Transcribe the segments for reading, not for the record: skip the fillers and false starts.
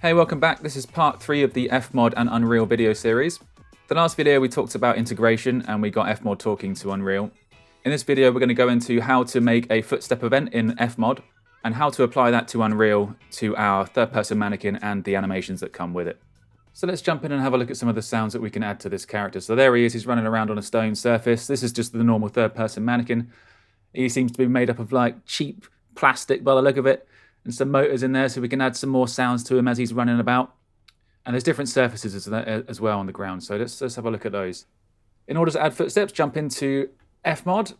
Hey, welcome back. This is part 3 of the FMOD and Unreal video series. The last video we talked about integration and we got FMOD talking to Unreal. In this video we're going to go into how to make a footstep event in FMOD and how to apply that to Unreal to our third-person mannequin and the animations that come with it. So let's jump in and have a look at some of the sounds that we can add to this character. So there he is, he's running around on a stone surface. This is just the normal third-person mannequin. He seems to be made up of like cheap plastic by the look of it, and some motors in there so we can add some more sounds to him as he's running about. And there's different surfaces as well on the ground, so let's have a look at those. In order to add footsteps, jump into FMOD,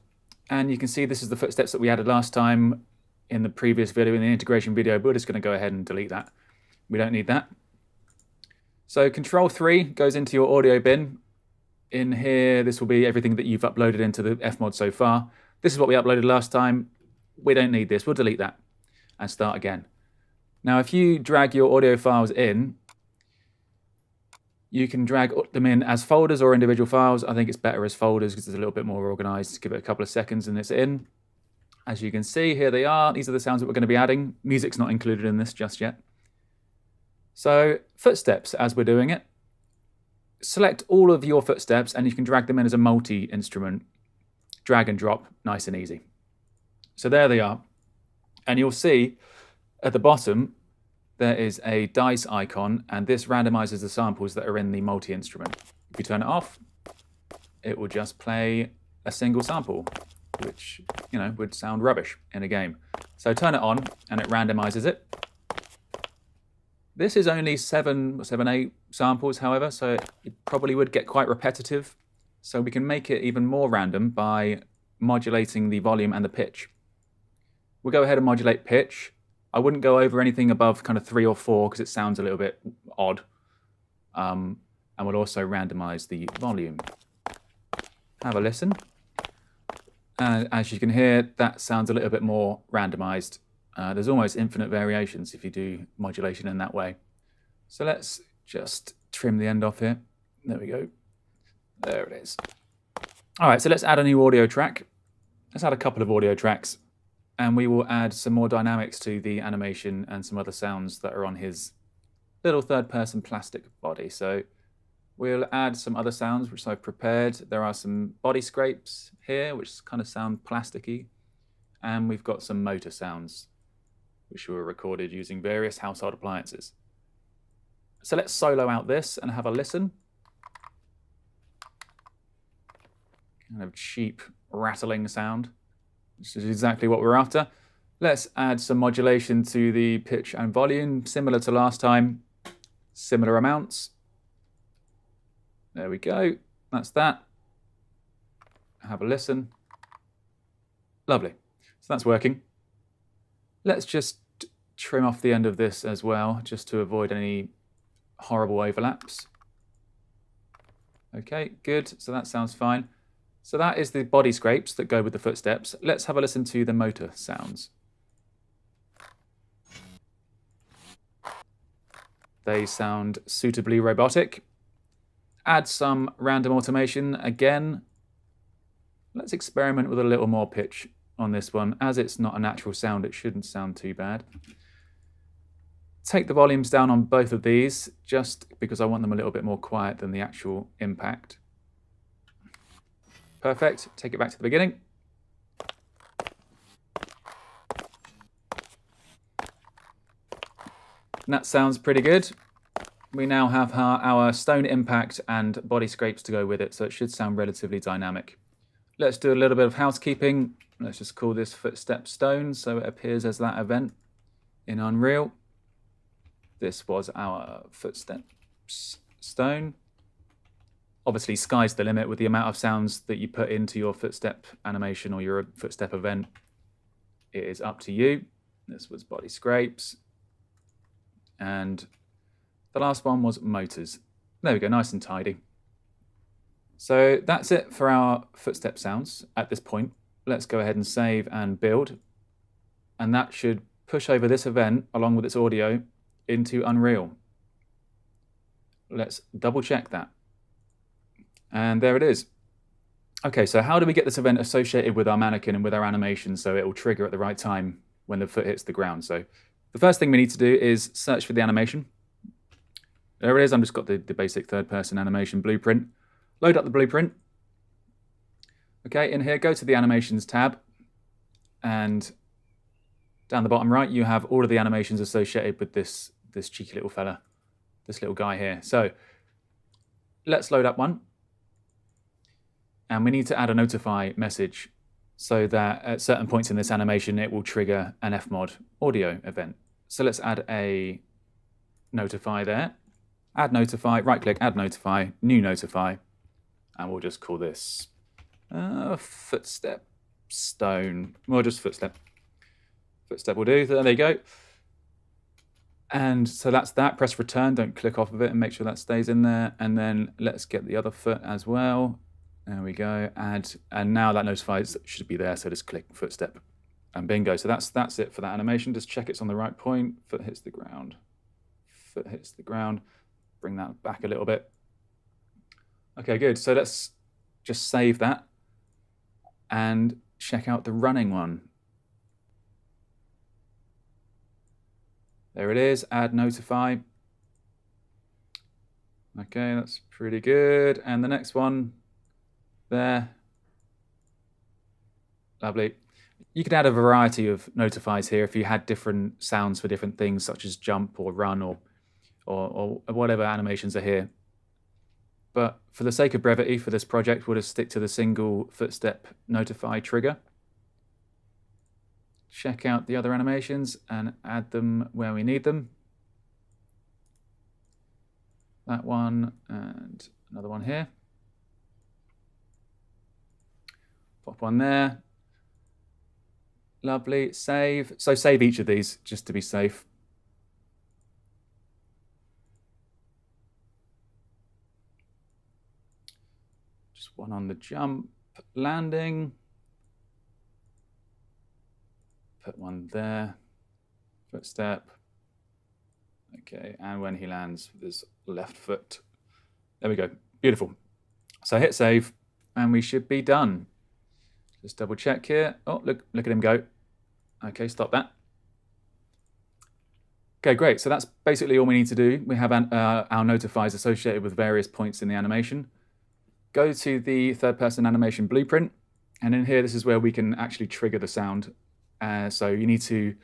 and you can see this is the footsteps that we added last time in the previous video, in the integration video, but we're just going to go ahead and delete that. We don't need that. So Control 3 goes into your audio bin. In here, this will be everything that you've uploaded into the FMOD so far. This is what we uploaded last time. We don't need this, we'll delete that and start again. Now, if you drag your audio files in, you can drag them in as folders or individual files. I think it's better as folders because it's a little bit more organized. Give it a couple of seconds and it's in. As you can see, here they are. These are the sounds that we're going to be adding. Music's not included in this just yet. So footsteps, as we're doing it, select all of your footsteps and you can drag them in as a multi-instrument. Drag and drop, nice and easy. So there they are. And you'll see at the bottom, there is a dice icon, and this randomizes the samples that are in the multi-instrument. If you turn it off, it will just play a single sample, which, you know, would sound rubbish in a game. So turn it on, and it randomizes it. This is only 8 samples, however, so it probably would get quite repetitive. So we can make it even more random by modulating the volume and the pitch. We'll go ahead and modulate pitch. I wouldn't go over anything above kind of 3 or 4 because it sounds a little bit odd. And we'll also randomize the volume. Have a listen. And as you can hear, that sounds a little bit more randomized. There's almost infinite variations if you do modulation in that way. So let's just trim the end off here. There we go. There it is. All right, so let's add a new audio track. Let's add a couple of audio tracks. And we will add some more dynamics to the animation and some other sounds that are on his little third-person plastic body. So we'll add some other sounds which I've prepared. There are some body scrapes here which kind of sound plasticky. And we've got some motor sounds which were recorded using various household appliances. So let's solo out this and have a listen. Kind of cheap rattling sound. This is exactly what we're after. Let's add some modulation to the pitch and volume, similar to last time, similar amounts. There we go, that's that. Have a listen. Lovely, so that's working. Let's just trim off the end of this as well, just to avoid any horrible overlaps. Okay, good, so that sounds fine. So that is the body scrapes that go with the footsteps. Let's have a listen to the motor sounds. They sound suitably robotic. Add some random automation again. Let's experiment with a little more pitch on this one. As it's not a natural sound, it shouldn't sound too bad. Take the volumes down on both of these, just because I want them a little bit more quiet than the actual impact. Perfect. Take it back to the beginning. And that sounds pretty good. We now have our stone impact and body scrapes to go with it, so it should sound relatively dynamic. Let's do a little bit of housekeeping. Let's just call this footstep stone so it appears as that event in Unreal. This was our footsteps stone. Obviously, sky's the limit with the amount of sounds that you put into your footstep animation or your footstep event. It is up to you. This was body scrapes. And the last one was motors. There we go, nice and tidy. So that's it for our footstep sounds at this point. Let's go ahead and save and build. And that should push over this event along with its audio into Unreal. Let's double check that. And there it is. Okay, so how do we get this event associated with our mannequin and with our animation so it will trigger at the right time when the foot hits the ground? So the first thing we need to do is search for the animation. There it is. I've just got the basic third-person animation blueprint. Load up the blueprint. Okay, in here, go to the Animations tab, and down the bottom right, you have all of the animations associated with this cheeky little fella, this little guy here. So let's load up one. And we need to add a notify message so that at certain points in this animation, it will trigger an FMOD audio event. So let's add a notify there. Add notify, right-click, add notify, new notify. And we'll just call this footstep stone. Well, just footstep. Footstep will do. There you go. And so that's that. Press return. Don't click off of it and make sure that stays in there. And then let's get the other foot as well. There we go. Add, and now that notifies should be there. So just click footstep and bingo. So that's it for that animation. Just check it's on the right point. Foot hits the ground. Foot hits the ground. Bring that back a little bit. Okay, good. So let's just save that and check out the running one. There it is, add notify. Okay, that's pretty good. And the next one there. Lovely. You could add a variety of notifies here if you had different sounds for different things, such as jump or run or whatever animations are here. But for the sake of brevity for this project, we'll just stick to the single footstep notify trigger. Check out the other animations and add them where we need them. That one and another one here. Pop one there. Lovely. Save. So save each of these just to be safe. Just one on the jump, landing. Put one there, footstep. Okay, and when he lands with his left foot. There we go, beautiful. So hit save, and we should be done. Just double check here. Oh, look at him go. Okay, stop that. Okay, great. So that's basically all we need to do. We have our notifies associated with various points in the animation. Go to the third-person animation blueprint, and in here, this is where we can actually trigger the sound. So you need to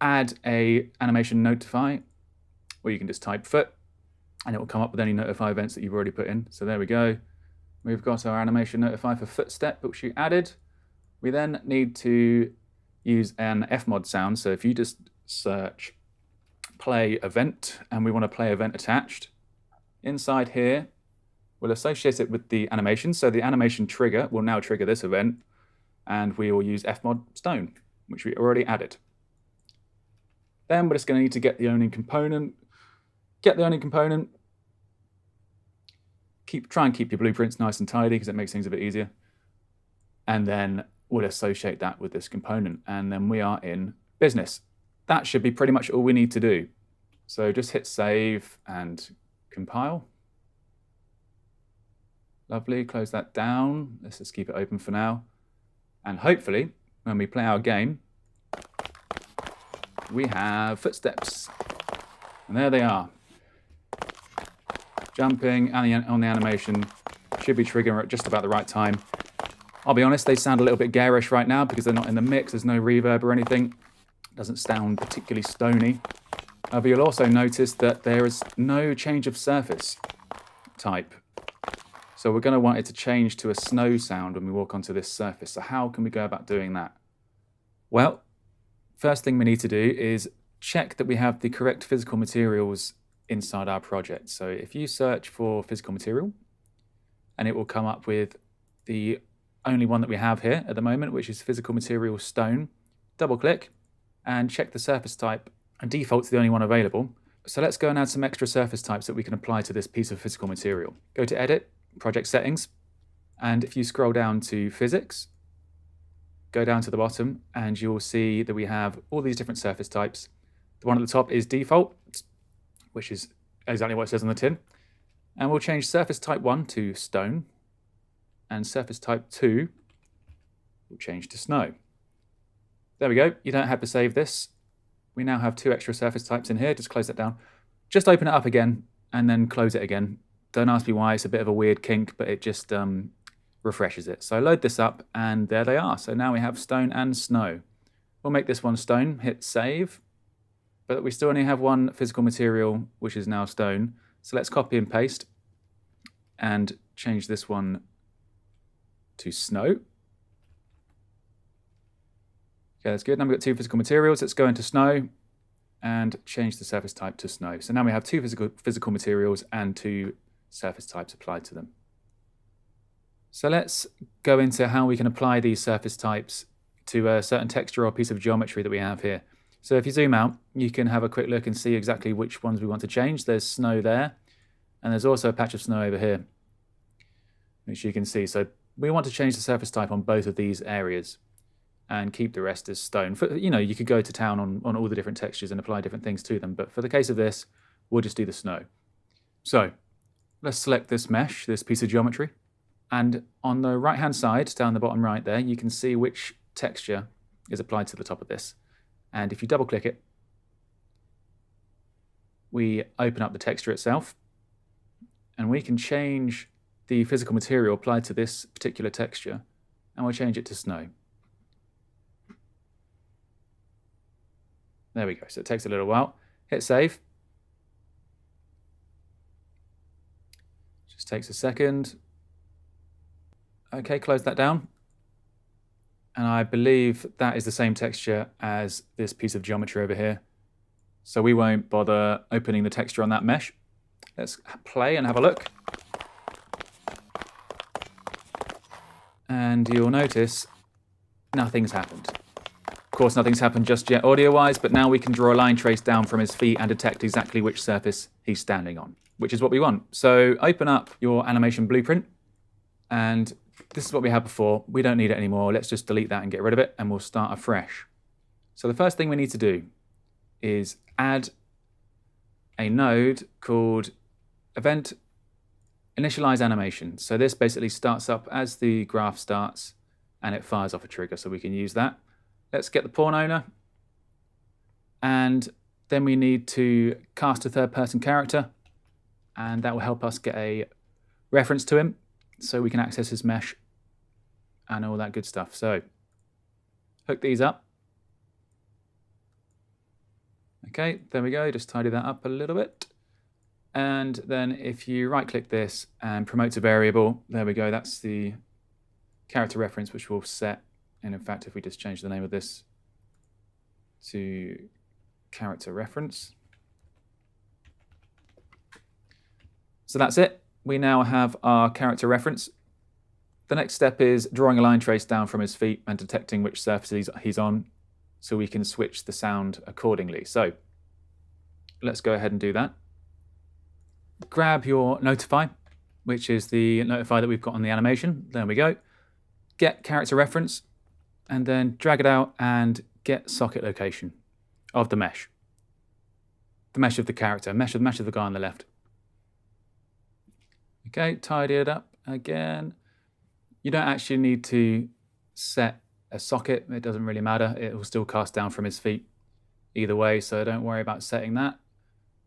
add a animation notify, or you can just type foot, and it will come up with any notify events that you've already put in. So there we go. We've got our animation notify for footstep, which you added. We then need to use an FMOD sound. So if you just search play event, and we want to play event attached, inside here, we'll associate it with the animation. So the animation trigger will now trigger this event, and we will use FMOD stone, which we already added. Then we're just going to need to get the owning component. Get the owning component. Try and keep your blueprints nice and tidy because it makes things a bit easier. And then we'll associate that with this component, and then we are in business. That should be pretty much all we need to do. So just hit save and compile. Lovely, close that down. Let's just keep it open for now. And hopefully, when we play our game, we have footsteps. And there they are. Jumping and on the animation. Should be triggering at just about the right time. I'll be honest, they sound a little bit garish right now because they're not in the mix. There's no reverb or anything. Doesn't sound particularly stony. But you'll also notice that there is no change of surface type. So we're going to want it to change to a snow sound when we walk onto this surface. So how can we go about doing that? Well, first thing we need to do is check that we have the correct physical materials inside our project. So if you search for physical material, and it will come up with the only one that we have here at the moment, which is physical material stone. Double click and check the surface type, and default's the only one available. So let's go and add some extra surface types that we can apply to this piece of physical material. Go to Edit, Project Settings, and if you scroll down to Physics, go down to the bottom, and you'll see that we have all these different surface types. The one at the top is default, which is exactly what it says on the tin. And we'll change surface type 1 to stone, and surface type 2 will change to snow. There we go. You don't have to save this. We now have 2 extra surface types in here. Just close that down. just open it up again and then close it again. Don't ask me why, it's a bit of a weird kink, but it just refreshes it. So load this up and there they are. So now we have stone and snow. We'll make this one stone, hit save, but we still only have one physical material, which is now stone. So let's copy and paste and change this one to snow. Okay, that's good. Now we've got two physical materials. Let's go into snow and change the surface type to snow. So now we have two physical materials and two surface types applied to them. So let's go into how we can apply these surface types to a certain texture or piece of geometry that we have here. So if you zoom out, you can have a quick look and see exactly which ones we want to change. There's snow there, and there's also a patch of snow over here, which you can see. So we want to change the surface type on both of these areas and keep the rest as stone. You could go to town on all the different textures and apply different things to them, but for the case of this, we'll just do the snow. So let's select this mesh, this piece of geometry, and on the right-hand side, down the bottom right there, you can see which texture is applied to the top of this. And if you double-click it, we open up the texture itself, and we can change the physical material applied to this particular texture, and we'll change it to snow. There we go. So it takes a little while. Hit save. Just takes a second. Okay, close that down. And I believe that is the same texture as this piece of geometry over here. So we won't bother opening the texture on that mesh. Let's play and have a look. And you'll notice nothing's happened. Of course, nothing's happened just yet audio-wise, but now we can draw a line trace down from his feet and detect exactly which surface he's standing on, which is what we want. So open up your animation blueprint, and this is what we had before. We don't need it anymore. Let's just delete that and get rid of it, and we'll start afresh. So the first thing we need to do is add a node called event initialize animation. So this basically starts up as the graph starts, and it fires off a trigger, so we can use that. Let's get the pawn owner, and then we need to cast a third-person character, and that will help us get a reference to him so we can access his mesh and all that good stuff. So hook these up. Okay, there we go. Just tidy that up a little bit. And then if you right-click this and promote to variable, there we go. That's the character reference, which we'll set. And in fact, if we just change the name of this to character reference. So that's it. We now have our character reference. The next step is drawing a line trace down from his feet and detecting which surfaces he's on so we can switch the sound accordingly. So let's go ahead and do that. Grab your notify, which is the notify that we've got on the animation. There we go. Get character reference, and then drag it out and get socket location of the mesh. The mesh of the character, mesh of the guy on the left. Okay, tidy it up again. You don't actually need to set a socket. It doesn't really matter. It will still cast down from his feet either way, so don't worry about setting that.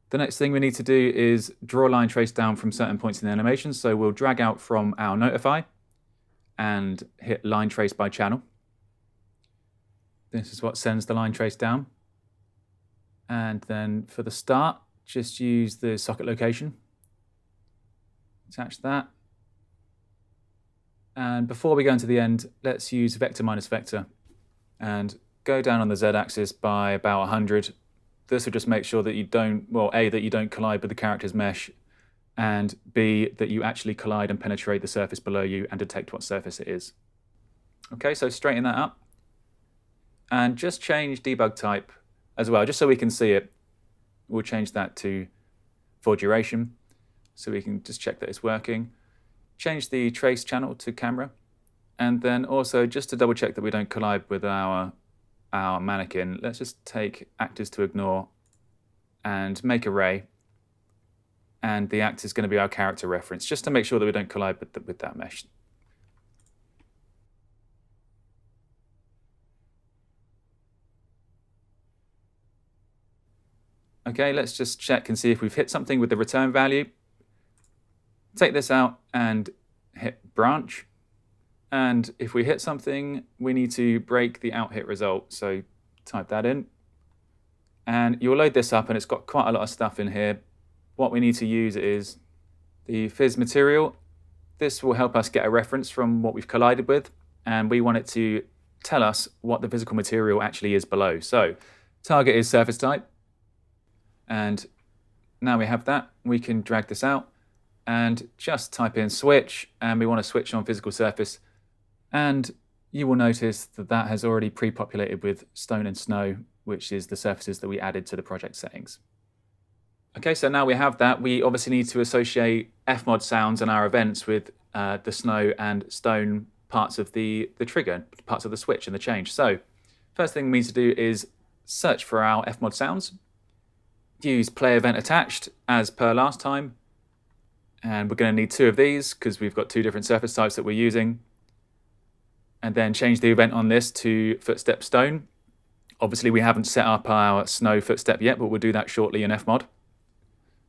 The next thing we need to do is draw a line trace down from certain points in the animation. So we'll drag out from our notify and hit line trace by channel. This is what sends the line trace down. And then for the start, just use the socket location. Attach that. And before we go into the end, let's use vector minus vector and go down on the z-axis by about 100. This will just make sure that you don't, well, A, that you don't collide with the character's mesh, and B, that you actually collide and penetrate the surface below you and detect what surface it is. Okay, so straighten that up. And just change debug type as well, just so we can see it. We'll change that to for duration, so we can just check that it's working. Change the trace channel to camera, and then also just to double check that we don't collide with our mannequin, let's just take actors to ignore and make array, and the actor is going to be our character reference, just to make sure that we don't collide with that mesh. Okay, let's just check and see if we've hit something with the return value. Take this out and hit branch. And if we hit something, we need to break the out hit result. So type that in. And you'll load this up, and it's got quite a lot of stuff in here. What we need to use is the fizz material. This will help us get a reference from what we've collided with, and we want it to tell us what the physical material actually is below. So target is surface type, and now we have that. We can drag this out and just type in switch, and we want to switch on physical surface, and you will notice that that has already pre-populated with stone and snow, which is the surfaces that we added to the project settings. Okay, so now we have that. We obviously need to associate FMOD sounds in our events with the snow and stone parts of the trigger, parts of the switch and the change. So first thing we need to do is search for our FMOD sounds. Use play event attached as per last time. And we're going to need 2 of these because we've got 2 different surface types that we're using. And then change the event on this to footstep stone. Obviously we haven't set up our snow footstep yet, but we'll do that shortly in FMOD.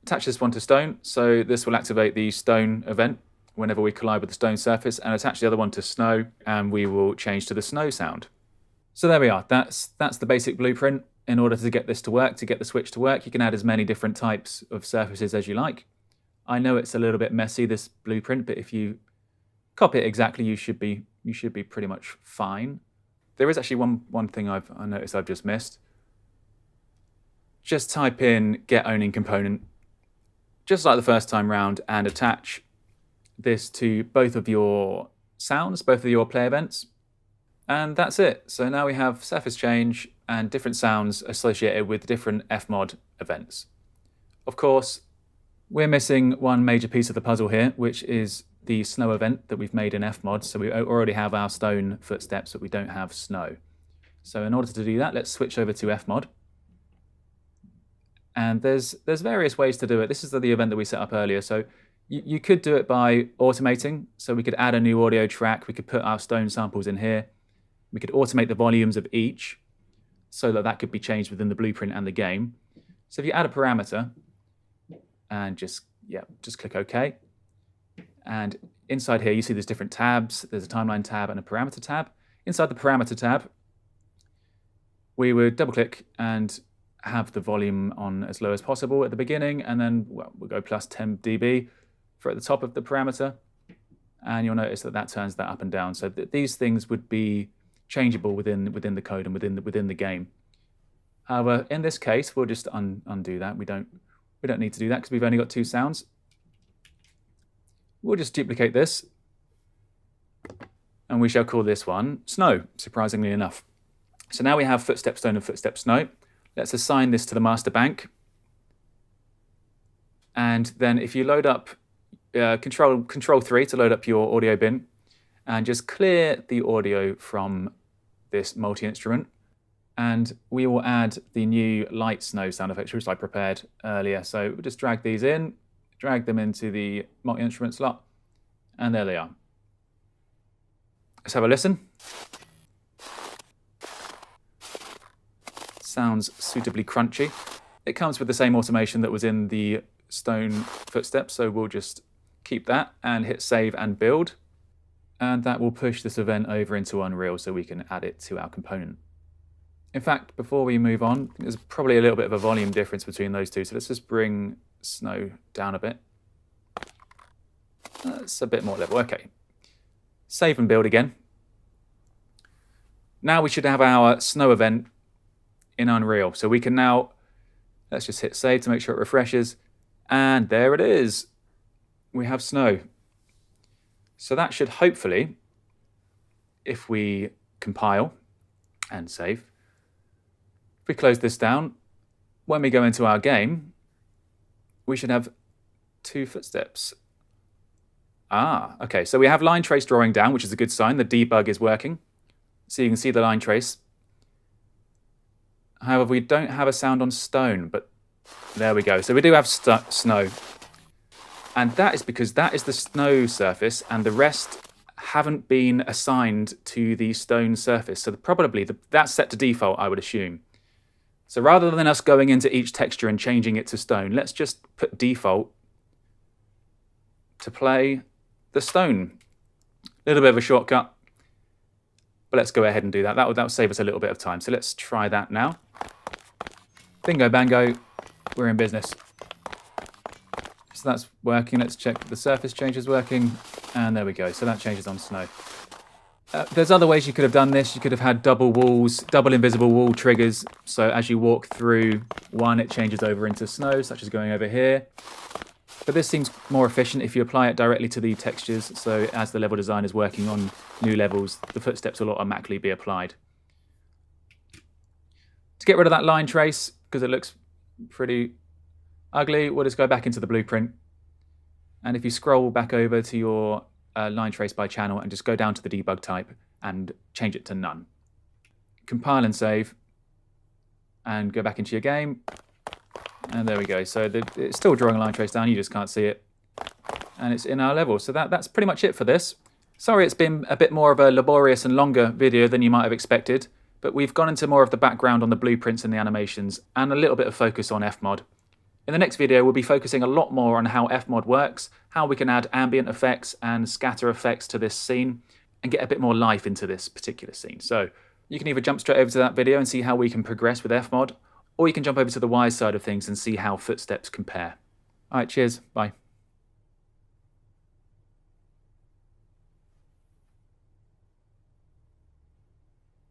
Attach this one to stone, so this will activate the stone event whenever we collide with the stone surface, and attach the other one to snow, and we will change to the snow sound. So there we are. That's the basic blueprint. In order to get this to work, to get the switch to work, you can add as many different types of surfaces as you like. I know it's a little bit messy, this blueprint, but if you copy it exactly, you should be pretty much fine. There is actually one thing I noticed I've just missed. Just type in get owning component, just like the first time round, and attach this to both of your sounds, both of your play events. And that's it. So now we have surface change and different sounds associated with different FMOD events. Of course, we're missing one major piece of the puzzle here, which is the snow event that we've made in FMOD. So we already have our stone footsteps, but we don't have snow. So in order to do that, let's switch over to FMOD. And there's various ways to do it. This is the event that we set up earlier. So you could do it by automating. So we could add a new audio track. We could put our stone samples in here. We could automate the volumes of each so that could be changed within the blueprint and the game. So if you add a parameter and just click OK. And inside here, you see there's different tabs. There's a timeline tab and a parameter tab. Inside the parameter tab, we would double click and have the volume on as low as possible at the beginning, and then we'll go plus 10 dB for at the top of the parameter, and you'll notice that turns that up and down. So these things would be changeable within the code and within the game. However, in this case, we'll just undo that. We don't need to do that because we've only got 2 sounds. We'll just duplicate this, and we shall call this one snow, surprisingly enough. So now we have footstep stone and footstep snow. Let's assign this to the master bank. And then if you load up control 3 to load up your audio bin, and just clear the audio from this multi-instrument, and we will add the new light snow sound effects, which I prepared earlier. So we'll just drag these in, drag them into the multi-instrument slot, and there they are. Let's have a listen. Sounds suitably crunchy. It comes with the same automation that was in the stone footsteps, so we'll just keep that and hit save and build. And that will push this event over into Unreal so we can add it to our component. In fact, before we move on, there's probably a little bit of a volume difference between those two, so let's just bring snow down a bit. That's a bit more level. Okay. Save and build again. Now we should have our snow event in Unreal. So we can now, let's just hit save to make sure it refreshes. And there it is. We have snow. So that should hopefully, if we compile and save, if we close this down, when we go into our game, we should have 2 footsteps. Okay, so we have line trace drawing down, which is a good sign. The debug is working. So you can see the line trace. However, we don't have a sound on stone, but there we go. So we do have snow. And that is because that is the snow surface, and the rest haven't been assigned to the stone surface. So probably that's set to default, I would assume. So rather than us going into each texture and changing it to stone, let's just put default to play the stone. A little bit of a shortcut, but let's go ahead and do that. That'll save us a little bit of time. So let's try that now. Bingo bango, we're in business. So that's working. Let's check the surface change is working. And there we go. So that changes on snow. There's other ways you could have done this. You could have had double walls, double invisible wall triggers. So as you walk through one, it changes over into snow, such as going over here. But this seems more efficient if you apply it directly to the textures. So as the level design is working on new levels, the footsteps will automatically be applied. To get rid of that line trace, because it looks pretty ugly, we'll just go back into the blueprint. And if you scroll back over to your line trace by channel and just go down to the debug type and change it to none. Compile and save and go back into your game. And there we go. So it's still drawing a line trace down, you just can't see it. And it's in our level. So that's pretty much it for this. Sorry it's been a bit more of a laborious and longer video than you might have expected, but we've gone into more of the background on the blueprints and the animations and a little bit of focus on FMOD. In the next video, we'll be focusing a lot more on how FMOD works, how we can add ambient effects and scatter effects to this scene, and get a bit more life into this particular scene. So you can either jump straight over to that video and see how we can progress with FMOD, or you can jump over to the Wwise side of things and see how footsteps compare. All right, cheers, bye.